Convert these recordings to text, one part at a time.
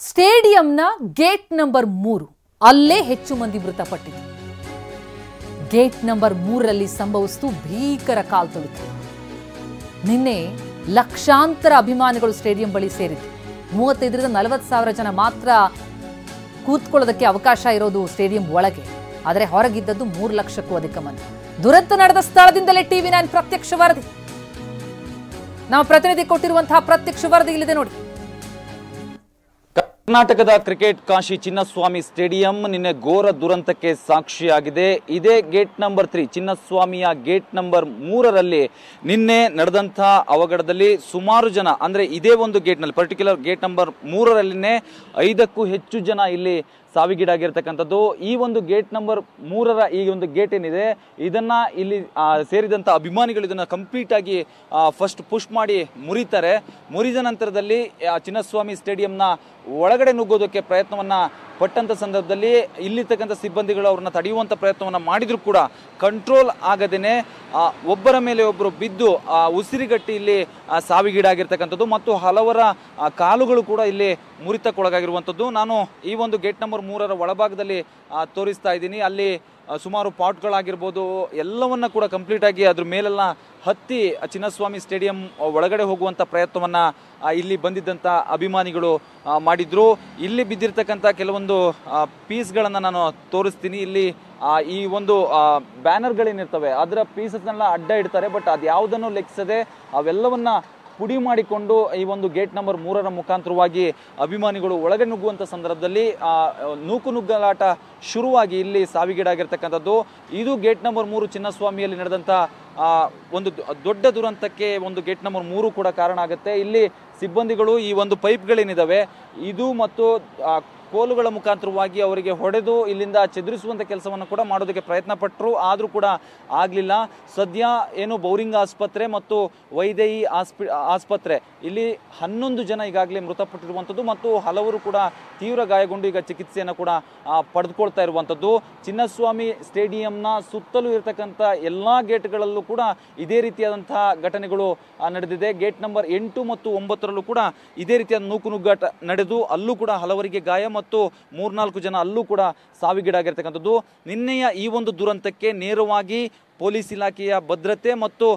ಸ್ಟೇಡಿಯಂನ gate number 3 ಅಲ್ಲೇ ಹೆಚ್ಚು ಮಂದಿ ಮೃತಪಟ್ಟಿತು. ಗೇಟ್ ನಂಬರ್ 3ರಲ್ಲಿ ಸಂಭವಿಸಿತು ಭೀಕರ ಕಾಲ್ತುಳಿತ. ನಿನ್ನೆ ಲಕ್ಷಾಂತರ ಅಭಿಮಾನಿಗಳು ಸ್ಟೇಡಿಯಂ ಬಳಿ ಸೇರಿದ್ರು. 35 ರಿಂದ 40 ಸಾವಿರ ಜನ ಮಾತ್ರ ಕೂತ್ಕೊಳ್ಳೋದಕ್ಕೆ ಅವಕಾಶ ಇರೋದು ಸ್ಟೇಡಿಯಂ ಒಳಗೆ. ಆದರೆ ಹೊರಗಿದ್ದದ್ದು 3 ಲಕ್ಷಕ್ಕೂ ಅಧಿಕ ಮಂದಿ. ದುರಂತ ನಡೆದ ಸ್ಥಳದಿಂದಲೇ TV9 ಪ್ರತ್ಯಕ್ಷ ವರದಿ. ನಾವು ಪ್ರತಿನಿಧಿ ಕೊಟ್ಟಿರುವಂತಹ ಪ್ರತ್ಯಕ್ಷ ವರದಿ ಇಲ್ಲಿದೆ ನೋಡಿ. ಕರ್ನಾಟಕದ ಕ್ರಿಕೆಟ್ ಕಾಶಿ ಚಿನ್ನಸ್ವಾಮಿ ಸ್ಟೇಡಿಯಂ ನಿನ್ನೆ ಘೋರ ದುರಂತಕ್ಕೆ ಸಾಕ್ಷಿಯಾಗಿದೆ. ಇದೇ ಗೇಟ್ ನಂಬರ್ 3 ಚಿನ್ನಸ್ವಾಮಿಯ ಗೇಟ್ ನಂಬರ್ 3ರಲ್ಲಿ ನಿನ್ನೆ ನಡೆದಂತಹ ಅವಘಡದಲ್ಲಿ ಸುಮಾರು ಜನ, ಅಂದ್ರೆ ಇದೇ ಒಂದು ಗೇಟ್ನಲ್ಲಿ ಪರ್ಟಿಕ್ಯುಲರ್ ಗೇಟ್ ನಂಬರ್ 3ರಲ್ಲಿನೇ 5ಕ್ಕೂ ಹೆಚ್ಚು ಜನ ಇಲ್ಲಿ ಸಾವಿಗೀಡಾಗಿರ್ತಕ್ಕಂಥದ್ದು. ಈ ಒಂದು ಗೇಟ್ ನಂಬರ್ 3ರ ಈ ಒಂದು ಗೇಟ್ ಏನಿದೆ ಇದನ್ನ ಇಲ್ಲಿ ಸೇರಿದಂತ ಅಭಿಮಾನಿಗಳು ಇದನ್ನ ಕಂಪ್ಲೀಟ್ ಆಗಿ ಫಸ್ಟ್ ಪುಷ್ ಮಾಡಿ ಮುರಿತಾರೆ. ಮುರಿದ ನಂತರದಲ್ಲಿ ಚಿನ್ನಸ್ವಾಮಿ ಸ್ಟೇಡಿಯಂನ ಒಳಗಡೆ ನುಗ್ಗೋದಕ್ಕೆ ಪ್ರಯತ್ನವನ್ನ ಪಟ್ಟಂತ ಸಂದರ್ಭದಲ್ಲಿ ಇಲ್ಲಿರ್ತಕ್ಕಂಥ ಸಿಬ್ಬಂದಿಗಳು ಅವ್ರನ್ನ ತಡೆಯುವಂತ ಪ್ರಯತ್ನವನ್ನ ಮಾಡಿದ್ರು ಕೂಡ ಕಂಟ್ರೋಲ್ ಆಗದೇನೆ ಒಬ್ಬರ ಮೇಲೆ ಒಬ್ಬರು ಬಿದ್ದು ಉಸಿರುಗಟ್ಟಿ ಇಲ್ಲಿ ಸಾವಿಗೀಡಾಗಿರ್ತಕ್ಕಂಥದ್ದು ಮತ್ತು ಹಲವರ ಕಾಲುಗಳು ಕೂಡ ಇಲ್ಲಿ ಮುರಿತಕ್ಕೊಳಗಾಗಿರುವಂಥದ್ದು. ನಾನು ಈ ಒಂದು ಗೇಟ್ ನಂಬರ್ 3ರ ಒಳಭಾಗದಲ್ಲಿ ತೋರಿಸ್ತಾ ಇದ್ದೀನಿ. ಅಲ್ಲಿ ಸುಮಾರು ಪಾಟ್ಗಳಾಗಿರ್ಬೋದು ಎಲ್ಲವನ್ನ ಕೂಡ ಕಂಪ್ಲೀಟ್ ಆಗಿ ಅದ್ರ ಮೇಲೆಲ್ಲ ಹತ್ತಿ ಚಿನ್ನಸ್ವಾಮಿ ಸ್ಟೇಡಿಯಂ ಒಳಗಡೆ ಹೋಗುವಂತ ಪ್ರಯತ್ನವನ್ನ ಇಲ್ಲಿ ಬಂದಿದ್ದಂತ ಅಭಿಮಾನಿಗಳು ಮಾಡಿದ್ರು. ಇಲ್ಲಿ ಬಿದ್ದಿರ್ತಕ್ಕಂಥ ಕೆಲವೊಂದು ಪೀಸ್ಗಳನ್ನ ನಾನು ತೋರಿಸ್ತೀನಿ. ಇಲ್ಲಿ ಈ ಒಂದು ಬ್ಯಾನರ್ಗಳೇನಿರ್ತವೆ ಅದರ ಪೀಸಸ್ನೆಲ್ಲ ಅಡ್ಡ ಇಡ್ತಾರೆ. ಬಟ್ ಅದ್ಯಾವುದನ್ನು ಲೆಕ್ಕಿಸದೆ ಅವೆಲ್ಲವನ್ನ ಪುಡಿ ಮಾಡಿಕೊಂಡು ಈ ಒಂದು ಗೇಟ್ ನಂಬರ್ 3ರ ಮುಖಾಂತರವಾಗಿ ಅಭಿಮಾನಿಗಳು ಒಳಗೆ ನುಗ್ಗುವಂತ ಸಂದರ್ಭದಲ್ಲಿ ನೂಕುನುಗ್ಗಲಾಟ ಶುರುವಾಗಿ ಇಲ್ಲಿ ಸಾವಿಗೀಡಾಗಿರ್ತಕ್ಕಂಥದ್ದು. ಇದು ಗೇಟ್ ನಂಬರ್ 3 ಚಿನ್ನಸ್ವಾಮಿಯಲ್ಲಿ ನಡೆದಂತ ಒಂದು ದೊಡ್ಡ ದುರಂತಕ್ಕೆ ಒಂದು ಗೇಟ್ ನಂಬರ್ 3 ಕೂಡ ಕಾರಣ ಆಗುತ್ತೆ. ಇಲ್ಲಿ ಸಿಬ್ಬಂದಿಗಳು ಈ ಒಂದು ಪೈಪ್ಗಳೇನಿದಾವೆ ಇದು ಮತ್ತು ಕೋಲುಗಳ ಮುಖಾಂತರವಾಗಿ ಅವರಿಗೆ ಹೊಡೆದು ಇಲ್ಲಿಂದ ಚದುರಿಸುವಂತ ಕೆಲಸವನ್ನು ಕೂಡ ಮಾಡೋದಕ್ಕೆ ಪ್ರಯತ್ನ ಪಟ್ಟರು. ಆದ್ರೂ ಕೂಡ ಆಗ್ಲಿಲ್ಲ. ಸದ್ಯ ಏನು ಬೌರಿಂಗ್ ಆಸ್ಪತ್ರೆ ಮತ್ತು ವೈದೇಹಿ ಆಸ್ಪತ್ರೆ ಇಲ್ಲಿ 11 ಜನ ಈಗಾಗಲೇ ಮೃತಪಟ್ಟಿರುವಂಥದ್ದು ಮತ್ತು ಹಲವರು ಕೂಡ ತೀವ್ರ ಗಾಯಗೊಂಡು ಈಗ ಚಿಕಿತ್ಸೆಯನ್ನು ಕೂಡ ಪಡೆದುಕೊಳ್ತಾ ಇರುವಂಥದ್ದು. ಚಿನ್ನಸ್ವಾಮಿ ಸ್ಟೇಡಿಯಂನ ಸುತ್ತಲೂ ಇರತಕ್ಕಂಥ ಎಲ್ಲಾ ಗೇಟ್ಗಳಲ್ಲೂ ಕೂಡ ಇದೇ ರೀತಿಯಾದಂತಹ ಘಟನೆಗಳು ನಡೆದಿದೆ. ಗೇಟ್ ನಂಬರ್ 8 ಮತ್ತು 9ರಲ್ಲೂ ಕೂಡ ಇದೇ ರೀತಿಯಾದ ನೂಕುನುಗ್ಗಾಟ ನಡೆದು ಅಲ್ಲೂ ಕೂಡ ಹಲವರಿಗೆ ಗಾಯ ಮತ್ತು 3-4 ಜನ ಅಲ್ಲೂ ಕೂಡ ಸಾವಿಗೀಡಾಗಿರ್ತಕ್ಕಂಥದ್ದು. ನಿನ್ನೆಯ ಈ ಒಂದು ದುರಂತಕ್ಕೆ ನೇರವಾಗಿ ಪೊಲೀಸ್ ಇಲಾಖೆಯ ಭದ್ರತೆ ಮತ್ತು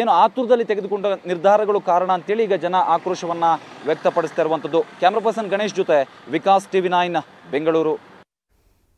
ಏನು ಆತುರದಲ್ಲಿ ತೆಗೆದುಕೊಂಡ ನಿರ್ಧಾರಗಳು ಕಾರಣ ಅಂತೇಳಿ ಈಗ ಜನ ಆಕ್ರೋಶವನ್ನ ವ್ಯಕ್ತಪಡಿಸ್ತಾ ಇರುವಂಥದ್ದು. ಕ್ಯಾಮ್ರಾ ಪರ್ಸನ್ ಗಣೇಶ್ ಜೊತೆ ವಿಕಾಸ್ TV9 ಬೆಂಗಳೂರು.